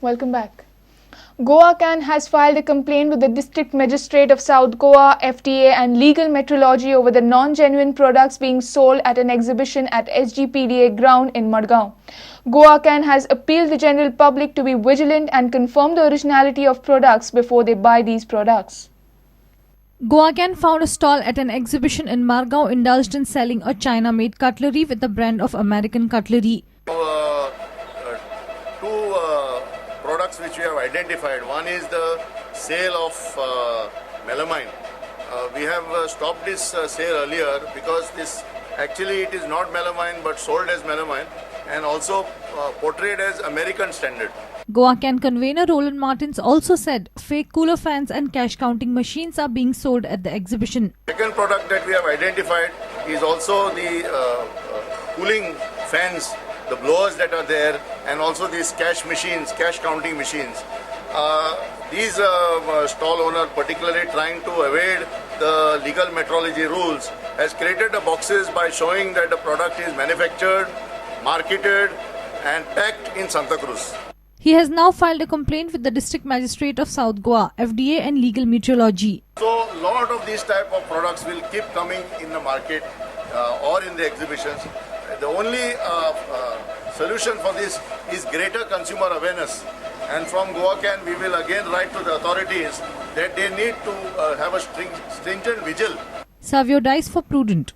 Welcome back. Goa-Can has filed a complaint with the District Magistrate of South Goa, FTA and Legal Metrology over the non-genuine products being sold at an exhibition at SGPDA ground in Madgaon. Goa-Can has appealed the general public to be vigilant and confirm the originality of products before they buy these products. Goa-Can found a stall at an exhibition in Margao indulged in selling a China-made cutlery with a brand of American cutlery. Two products which we have identified. One is the sale of melamine. We have stopped this sale earlier because this actually it is not melamine but sold as melamine and also portrayed as American standard. Goa-Can convener Roland Martins also said fake cooler fans and cash counting machines are being sold at the exhibition. Second product that we have identified is also the cooling fans, the blowers that are there, and also these cash counting machines. These stall owner, particularly trying to evade the legal metrology rules, has created the boxes by showing that the product is manufactured, marketed and packed in Santa Cruz. He has now filed a complaint with the District Magistrate of South Goa, FDA and Legal Metrology. So a lot of these type of products will keep coming in the market or in the exhibitions. The only solution for this is greater consumer awareness, and from Goa-Can we will again write to the authorities that they need to have a stringent vigil. Savio Dice for Prudent.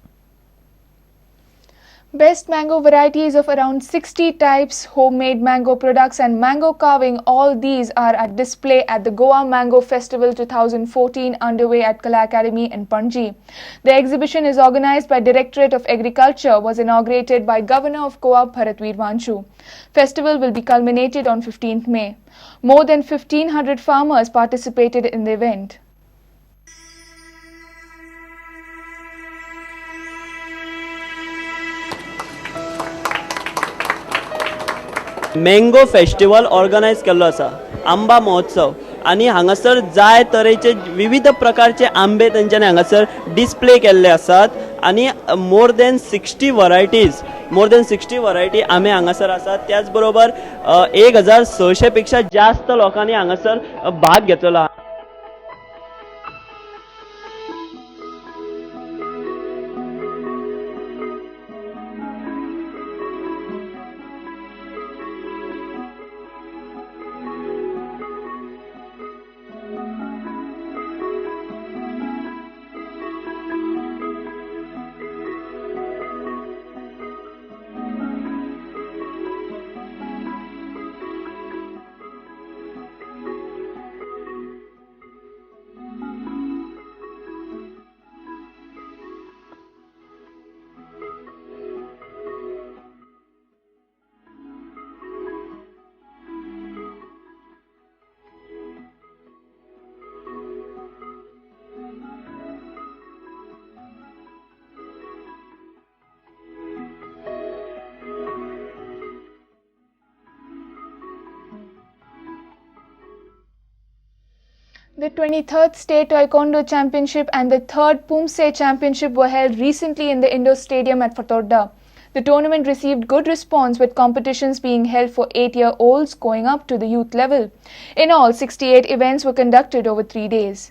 Best mango varieties of around 60 types, homemade mango products and mango carving, all these are at display at the Goa Mango Festival 2014 underway at Kala Academy in Panji. The exhibition is organized by Directorate of Agriculture, was inaugurated by Governor of Goa Bharatveer Vanshu. Festival will be culminated on 15th May. More than 1500 farmers participated in the event. Mango festival organise केल्लो आसा, आंबा महोत्सव, आनी हांगासर जाय तरेचे विविध प्रकारचे आंबे तेंच्यांनी हांगासर डिस्प्ले केल्ले आसात आनी मोर देन 60 वरायटी आंबे हांगासर आसात. त्याच बरोबर 1600 पेक्षा जास्त लोकांनी हांगासर भाग घेतलेलो आहा. The 23rd State Taekwondo Championship and the 3rd Pumse Championship were held recently in the Indo Stadium at Fatorda. The tournament received good response, with competitions being held for 8-year-olds going up to the youth level. In all, 68 events were conducted over 3 days.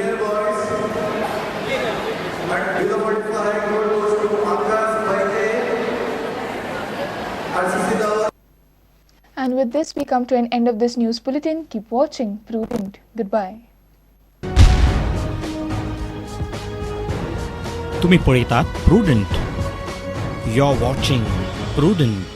winner boys. And below 45 goes to Akash Baite. RCC Dawar. And with this, we come to an end of this news bulletin. Keep watching Prudent. Goodbye. तुम्ही पळयतात prudent. You're watching Prudent.